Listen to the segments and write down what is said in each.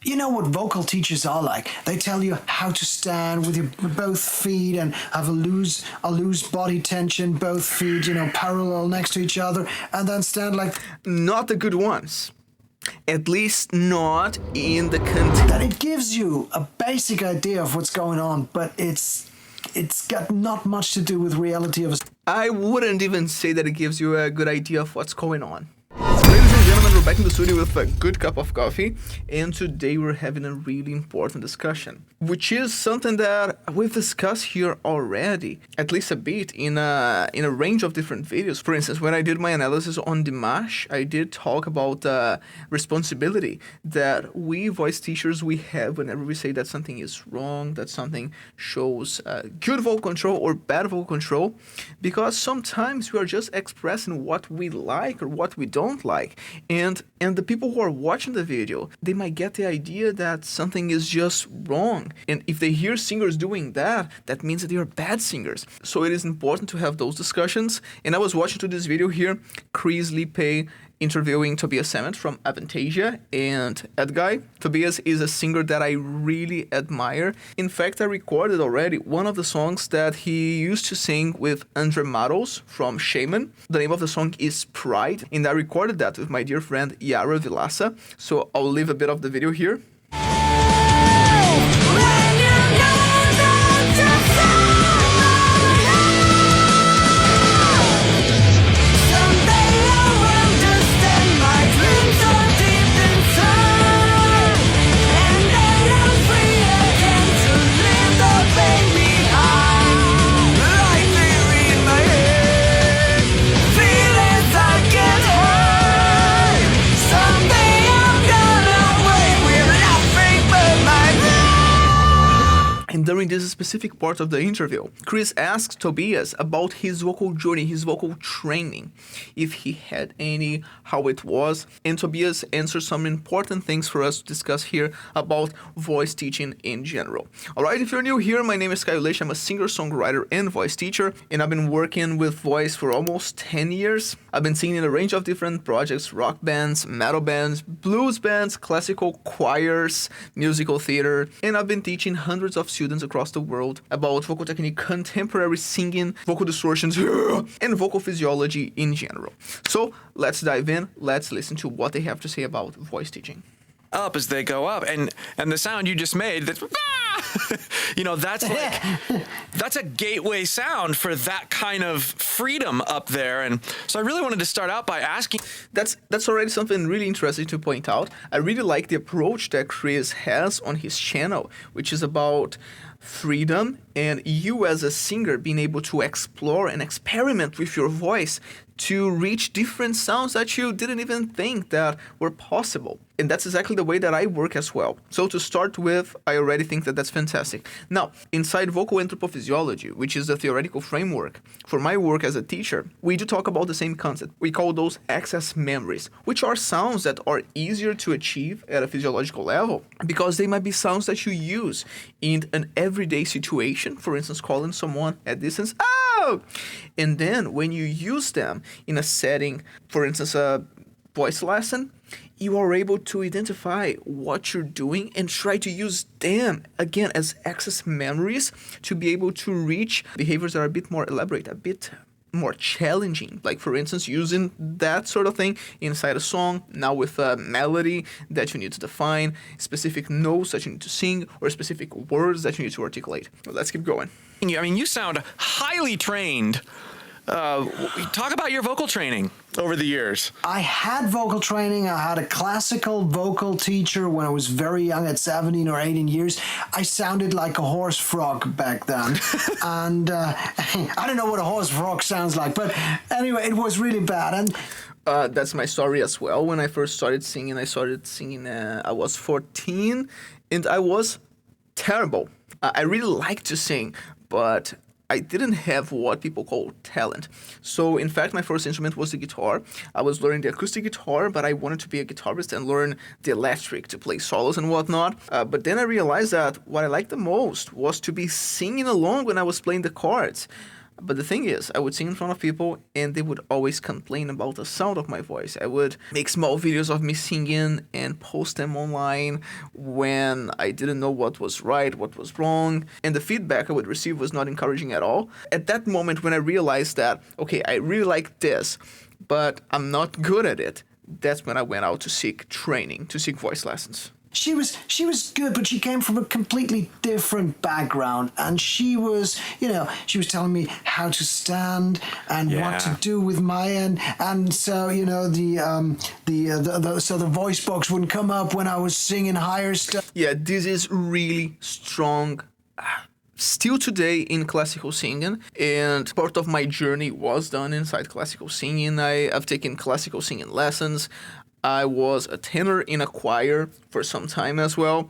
You know what vocal teachers are like? They tell you how to stand with your both feet and have a loose body tension, both feet, parallel next to each other, and then stand like... Not the good ones. At least not in the context. That it gives you a basic idea of what's going on, but it's got not much to do with reality of... I wouldn't even say that it gives you a good idea of what's going on. Ladies and gentlemen, we're back in the studio with a good cup of coffee, and today we're having a really important discussion, which is something that we've discussed here already, at least a bit, in a range of different videos. For instance, when I did my analysis on Dimash, I did talk about the responsibility that we voice teachers, we have whenever we say that something is wrong, that something shows good vocal control or bad vocal control, because sometimes we are just expressing what we like or what we don't like, and the people who are watching the video, they might get the idea that something is just wrong, and if they hear singers doing that, that means that they are bad singers. So it is important to have those discussions. And I was watching to this video here, Chris Liepe interviewing Tobias Sammet from Avantasia, and that guy, Tobias, is a singer that I really admire. In fact, I recorded already one of the songs that he used to sing with Andre Matos from Shaman. The name of the song is Pride, and I recorded that with my dear friend Yara Vilasa. So I'll leave a bit of the video here. During this specific part of the interview, Chris asked Tobias about his vocal journey, his vocal training, if he had any, how it was, and Tobias answered some important things for us to discuss here about voice teaching in general. Alright, if you're new here, my name is Caio. I'm a singer-songwriter and voice teacher, and I've been working with voice for almost 10 years. I've been singing in a range of different projects, rock bands, metal bands, blues bands, classical choirs, musical theater, and I've been teaching hundreds of students across the world about vocal technique, contemporary singing, vocal distortions, and vocal physiology in general. So let's dive in. Let's listen to what they have to say about voice teaching. Up as they go up, and the sound you just made, that's that's a gateway sound for that kind of freedom up there. And so I really wanted to start out by asking. That's already something really interesting to point out. I really like the approach that Chris has on his channel, which is about freedom and you as a singer being able to explore and experiment with your voice to reach different sounds that you didn't even think that were possible. And that's exactly the way that I work as well. So to start with, I already think that that's fantastic. Now, inside vocal anthropophysiology, which is the theoretical framework, for my work as a teacher, we do talk about the same concept. We call those access memories, which are sounds that are easier to achieve at a physiological level because they might be sounds that you use in an everyday situation, for instance, calling someone at distance, oh! And then when you use them in a setting, for instance, a voice lesson, you are able to identify what you're doing and try to use them, again, as access memories to be able to reach behaviors that are a bit more elaborate, a bit more challenging. Like, for instance, using that sort of thing inside a song, now with a melody that you need to define, specific notes that you need to sing, or specific words that you need to articulate. Well, let's keep going. I mean, you sound highly trained. Talk about your vocal training over the years. I had vocal training. I had a classical vocal teacher when I was very young, at 17 or 18 years. I sounded like a horse frog back then. And I don't know what a horse frog sounds like, but anyway, it was really bad. And that's my story as well. When I first started singing, I was 14, and I was terrible. I really liked to sing, but I didn't have what people call talent. So, in fact, my first instrument was the guitar. I was learning the acoustic guitar, but I wanted to be a guitarist and learn the electric to play solos and whatnot. But then I realized that what I liked the most was to be singing along when I was playing the chords. But the thing is, I would sing in front of people and they would always complain about the sound of my voice. I would make small videos of me singing and post them online when I didn't know what was right, what was wrong. And the feedback I would receive was not encouraging at all. At that moment when I realized that, okay, I really like this, but I'm not good at it, that's when I went out to seek training, to seek voice lessons. She was good, but she came from a completely different background, and she was telling me how to stand and what to do with my end, and so the voice box wouldn't come up when I was singing higher stuff. Yeah, this is really strong. Still today in classical singing, and part of my journey was done inside classical singing. I've taken classical singing lessons. I was a tenor in a choir for some time as well.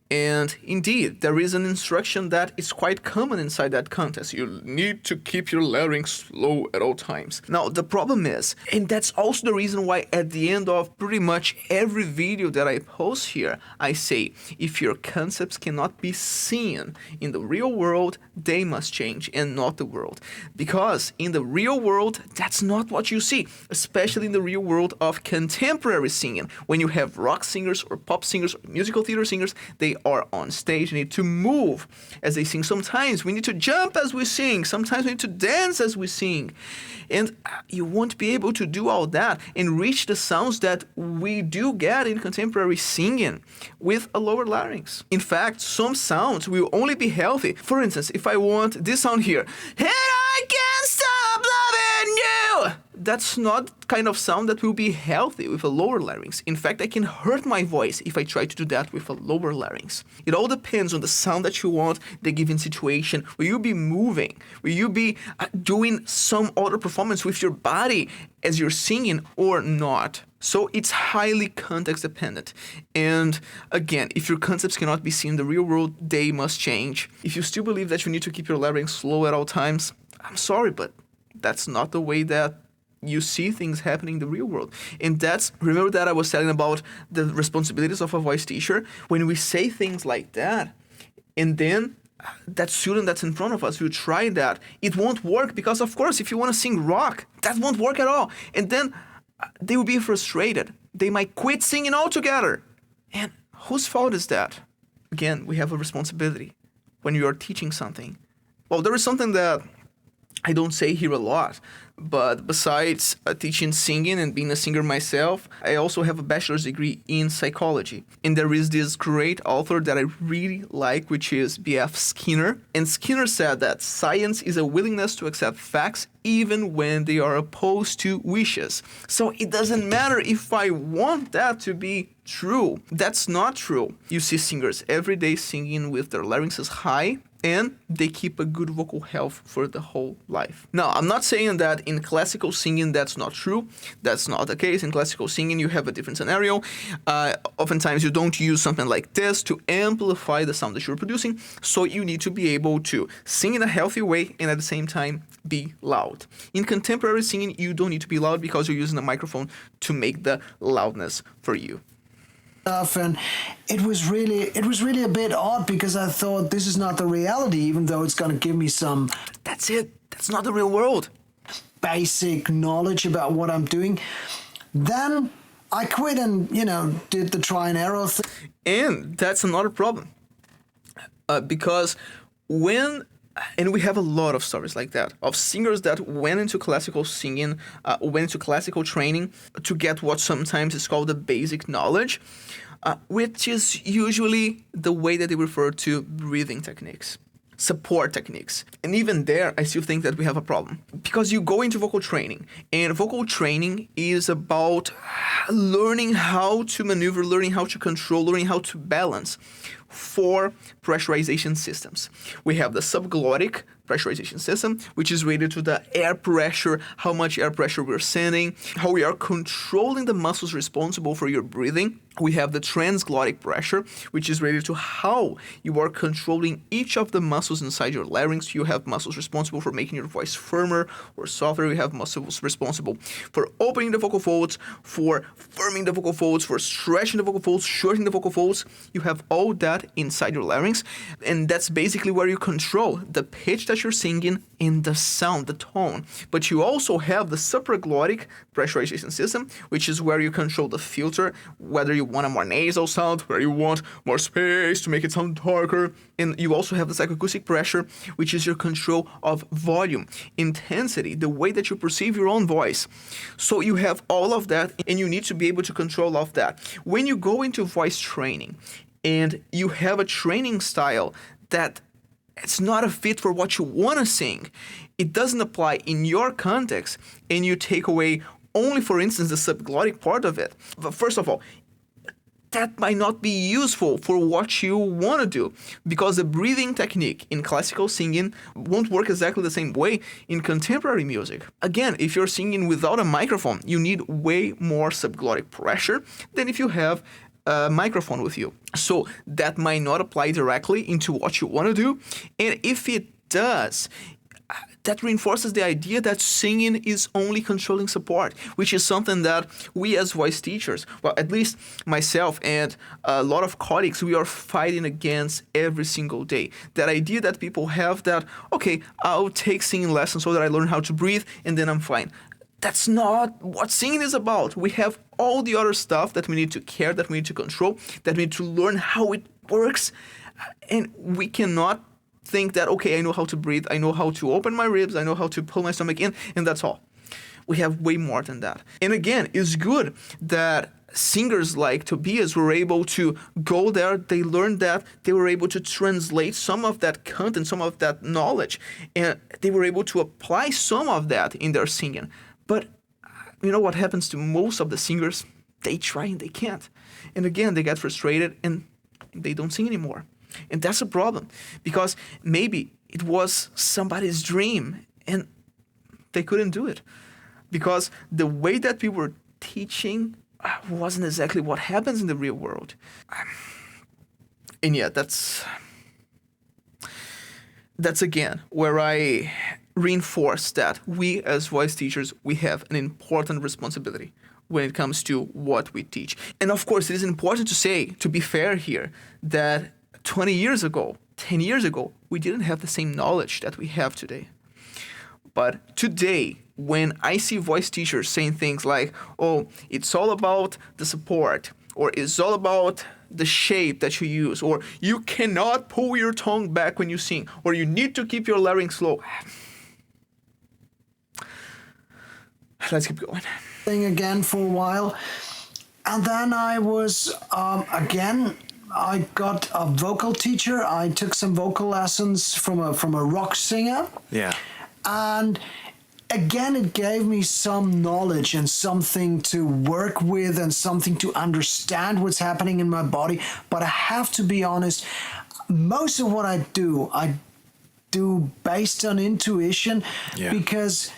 And indeed, there is an instruction that is quite common inside that context. You need to keep your larynx low at all times. Now, the problem is, and that's also the reason why at the end of pretty much every video that I post here, I say, if your concepts cannot be seen in the real world, they must change and not the world. Because in the real world, that's not what you see, especially in the real world of contemporary singing. When you have rock singers or pop singers or musical theater singers, they are on stage, they need to move as they sing. Sometimes we need to jump as we sing. Sometimes we need to dance as we sing. And you won't be able to do all that and reach the sounds that we do get in contemporary singing with a lower larynx. In fact, some sounds will only be healthy. For instance, if I want this sound here, and I can't stop loving you, that's not kind of sound that will be healthy with a lower larynx. In fact, I can hurt my voice if I try to do that with a lower larynx. It all depends on the sound that you want, the given situation. Will you be moving? Will you be doing some other performance with your body as you're singing or not? So it's highly context dependent. And again, if your concepts cannot be seen in the real world, they must change. If you still believe that you need to keep your larynx low at all times, I'm sorry, but that's not the way that you see things happening in the real world. And remember that I was telling about the responsibilities of a voice teacher? When we say things like that, and then that student that's in front of us will try that, it won't work because, of course, if you want to sing rock, that won't work at all. And then they will be frustrated. They might quit singing altogether. And whose fault is that? Again, we have a responsibility when you are teaching something. Well, there is something that I don't say here a lot, but besides teaching singing and being a singer myself, I also have a bachelor's degree in psychology. And there is this great author that I really like, which is B.F. Skinner. And Skinner said that science is a willingness to accept facts even when they are opposed to wishes. So it doesn't matter if I want that to be true. That's not true. You see singers every day singing with their larynxes high, and they keep a good vocal health for the whole life. Now, I'm not saying that in classical singing that's not true. That's not the case. In classical singing, you have a different scenario. Oftentimes, you don't use something like this to amplify the sound that you're producing, so you need to be able to sing in a healthy way and at the same time be loud. In contemporary singing, you don't need to be loud because you're using a microphone to make the loudness for you. And it was really a bit odd because I thought this is not the reality, even though it's going to give me some That's it. That's not the real world. Basic knowledge about what I'm doing. Then I quit and did the try and error thing. And that's another problem, because and we have a lot of stories like that, of singers that went into classical singing, went into classical training to get what sometimes is called the basic knowledge, which is usually the way that they refer to breathing techniques, support techniques. And even there, I still think that we have a problem. Because you go into vocal training, and vocal training is about learning how to maneuver, learning how to control, learning how to balance 4 pressurization systems. We have the subglottic pressurization system, which is related to the air pressure, how much air pressure we're sending, how we are controlling the muscles responsible for your breathing. We have the transglottic pressure, which is related to how you are controlling each of the muscles inside your larynx. You have muscles responsible for making your voice firmer or softer. You have muscles responsible for opening the vocal folds, for firming the vocal folds, for stretching the vocal folds, shortening the vocal folds. You have all that inside your larynx, and that's basically where you control the pitch that you're singing and the sound, the tone. But you also have the supraglottic pressurization system, which is where you control the filter, whether you want a more nasal sound, where you want more space to make it sound darker. And you also have the psychoacoustic pressure, which is your control of volume, intensity, the way that you perceive your own voice. So you have all of that, and you need to be able to control all of that. When you go into voice training and you have a training style that it's not a fit for what you want to sing, it doesn't apply in your context, and you take away only, for instance, the subglottic part of it. But first of all, that might not be useful for what you want to do, because the breathing technique in classical singing won't work exactly the same way in contemporary music. Again, if you're singing without a microphone, you need way more subglottic pressure than if you have a microphone with you. So that might not apply directly into what you want to do. And if it does, that reinforces the idea that singing is only controlling support, which is something that we as voice teachers, well, at least myself and a lot of colleagues, we are fighting against every single day. That idea that people have that, okay, I'll take singing lessons so that I learn how to breathe and then I'm fine. That's not what singing is about. We have all the other stuff that we need to care, that we need to control, that we need to learn how it works. And we cannot think that, okay, I know how to breathe, I know how to open my ribs, I know how to pull my stomach in, and that's all. We have way more than that. And again, it's good that singers like Tobias were able to go there, they learned that, they were able to translate some of that content, some of that knowledge, and they were able to apply some of that in their singing. But you know what happens to most of the singers? They try and they can't. And again, they get frustrated and they don't sing anymore. And that's a problem, because maybe it was somebody's dream and they couldn't do it because the way that we were teaching wasn't exactly what happens in the real world. And yeah, that's again where I reinforce that we as voice teachers, we have an important responsibility when it comes to what we teach. And of course, it is important to say, to be fair here, that 20 years ago, 10 years ago, we didn't have the same knowledge that we have today. But today, when I see voice teachers saying things like, oh, it's all about the support, or it's all about the shape that you use, or you cannot pull your tongue back when you sing, or you need to keep your larynx low. Let's keep going. Again for a while. And then I was, I got a vocal teacher. I took some vocal lessons from a rock singer. Yeah. And again, it gave me some knowledge and something to work with and something to understand what's happening in my body. But I have to be honest, most of what I do based on intuition, because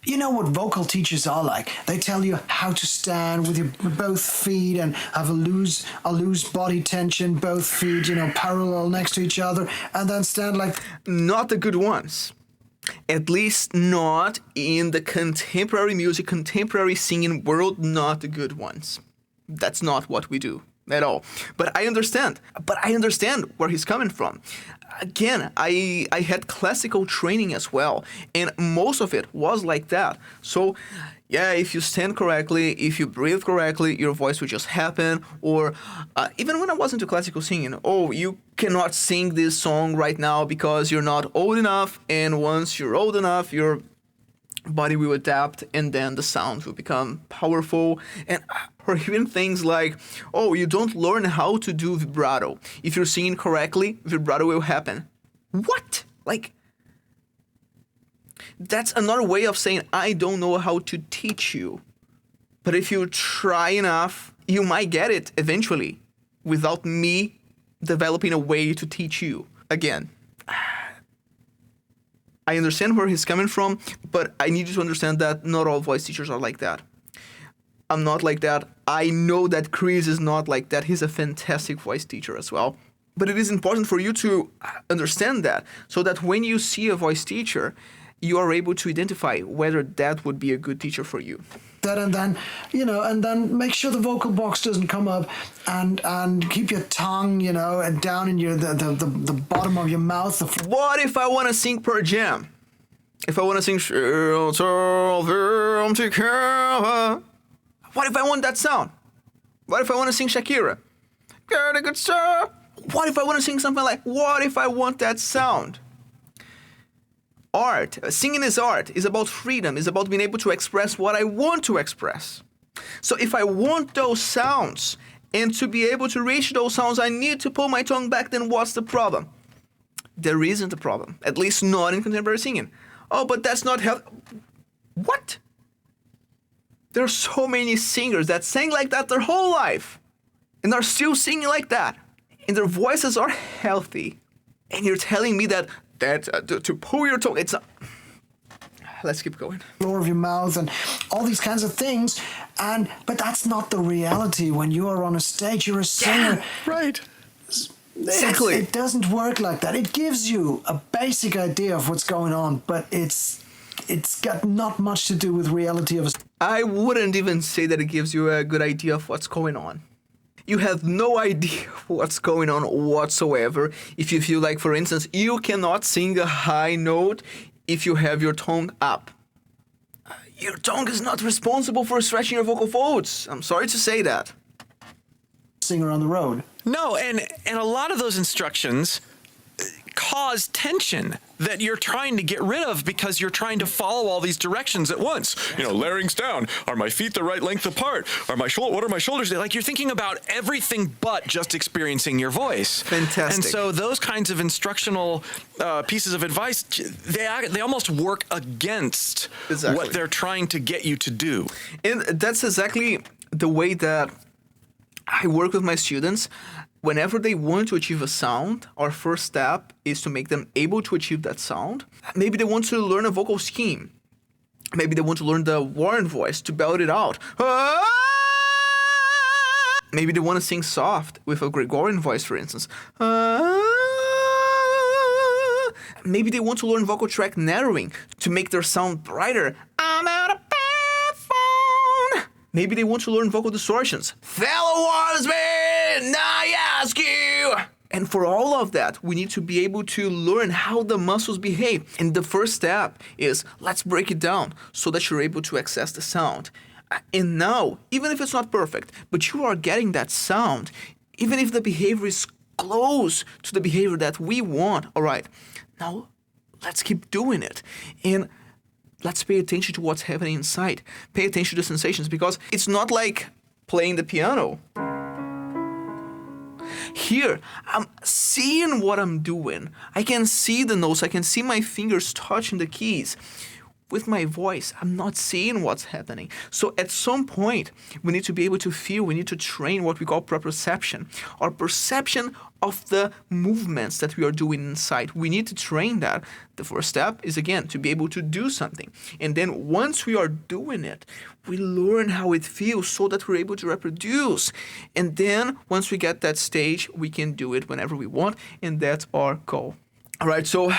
you know what vocal teachers are like. They tell you how to stand with your both feet and have a loose body tension, both feet, parallel next to each other, and then stand like... Not the good ones. At least not in the contemporary music, contemporary singing world, not the good ones. That's not what we do at all. But I understand where he's coming from. Again, I had classical training as well, and most of it was like that. So, yeah, if you stand correctly, if you breathe correctly, your voice will just happen. Or even when I was into classical singing, oh, you cannot sing this song right now because you're not old enough, and once you're old enough, your body will adapt, and then the sound will become powerful. And or even things like, oh, you don't learn how to do vibrato. If you're singing correctly, vibrato will happen. What? Like, that's another way of saying, I don't know how to teach you. But if you try enough, you might get it eventually without me developing a way to teach you. Again, I understand where he's coming from, but I need you to understand that not all voice teachers are like that. I'm not like that. I know that Chris is not like that. He's a fantastic voice teacher as well. But it is important for you to understand that, so that when you see a voice teacher, you are able to identify whether that would be a good teacher for you. That and then make sure the vocal box doesn't come up, and keep your tongue, and down in the bottom of your mouth. What if I want to sing Pearl Jam? If I want to sing Shelter Them Together, what if I want that sound? What if I want to sing Shakira? Got a good sound. What if I want to sing something like, what if I want that sound? Art, singing is art, is about freedom, is about being able to express what I want to express. So if I want those sounds, and to be able to reach those sounds, I need to pull my tongue back, then what's the problem? There isn't a problem, at least not in contemporary singing. Oh, but that's not healthy. What? There are so many singers that sang like that their whole life, and are still singing like that, and their voices are healthy. And you're telling me that to pull your tongue, it's not. Let's keep going. Floor of your mouth and all these kinds of things, but that's not the reality when you are on a stage. You're a singer. Yeah, right. Exactly. It doesn't work like that. It gives you a basic idea of what's going on, but it's got not much to do with reality of a. I wouldn't even say that it gives you a good idea of what's going on. You have no idea what's going on whatsoever if you feel like, for instance, you cannot sing a high note if you have your tongue up. Your tongue is not responsible for stretching your vocal folds. I'm sorry to say that. Singer on the road. No, and a lot of those instructions cause tension that you're trying to get rid of because you're trying to follow all these directions at once. Larynx down. Are my feet the right length apart? What are my shoulders? Like, you're thinking about everything but just experiencing your voice. Fantastic. And so those kinds of instructional pieces of advice, they almost work against what they're trying to get you to do. And that's exactly the way that I work with my students. Whenever they want to achieve a sound, our first step is to make them able to achieve that sound. Maybe they want to learn a vocal scheme. Maybe they want to learn the Warren voice to belt it out. Maybe they want to sing soft with a Gregorian voice, for instance. Maybe they want to learn vocal tract narrowing to make their sound brighter. I'm out of bed phone. Maybe they want to learn vocal distortions. Fellow watersmen, I ask you. And for all of that, we need to be able to learn how the muscles behave. And the first step is, let's break it down so that you're able to access the sound. And now, even if it's not perfect, but you are getting that sound, even if the behavior is close to the behavior that we want, all right, now let's keep doing it. And let's pay attention to what's happening inside. Pay attention to the sensations, because it's not like playing the piano. Here, I'm seeing what I'm doing. I can see the notes. I can see my fingers touching the keys. With my voice, I'm not seeing what's happening. So at some point, we need to be able to feel, we need to train what we call proprioception, or perception of the movements that we are doing inside. We need to train that. The first step is, again, to be able to do something. And then once we are doing it, we learn how it feels so that we're able to reproduce. And then once we get that stage, we can do it whenever we want. And that's our goal. All right, so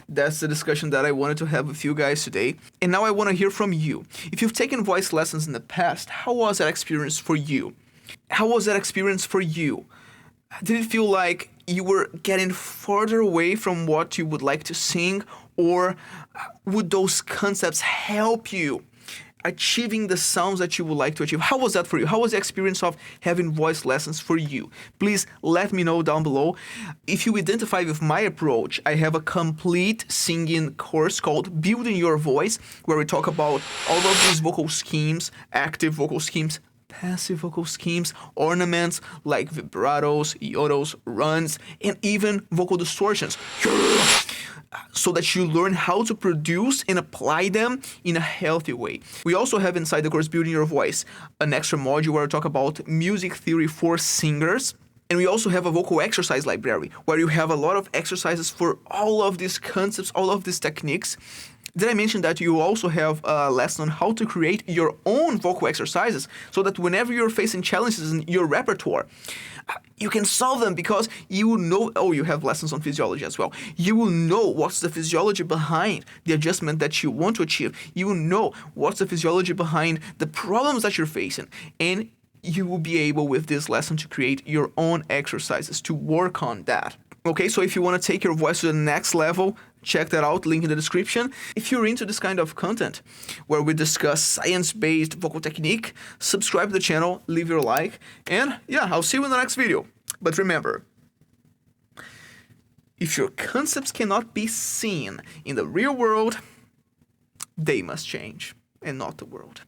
that's the discussion that I wanted to have with you guys today. And now I want to hear from you. If you've taken voice lessons in the past, how was that experience for you? How was that experience for you? Did it feel like you were getting further away from what you would like to sing? Or would those concepts help you achieving the sounds that you would like to achieve? How was that for you? How was the experience of having voice lessons for you? Please let me know down below. If you identify with my approach, I have a complete singing course called Building Your Voice, where we talk about all of these vocal schemes, active vocal schemes, passive vocal schemes, ornaments like vibratos, yodels, runs, and even vocal distortions, so that you learn how to produce and apply them in a healthy way. We also have inside the course Building Your Voice an extra module where we talk about music theory for singers. And we also have a vocal exercise library where you have a lot of exercises for all of these concepts, all of these techniques. Did I mention that you also have a lesson on how to create your own vocal exercises so that whenever you're facing challenges in your repertoire, you can solve them because you will know, oh, you have lessons on physiology as well. You will know what's the physiology behind the adjustment that you want to achieve. You will know what's the physiology behind the problems that you're facing. And you will be able with this lesson to create your own exercises to work on that. Okay, so if you want to take your voice to the next level, check that out, link in the description. If you're into this kind of content where we discuss science-based vocal technique, subscribe to the channel, leave your like, and yeah, I'll see you in the next video. But remember, if your concepts cannot be seen in the real world, they must change, and not the world.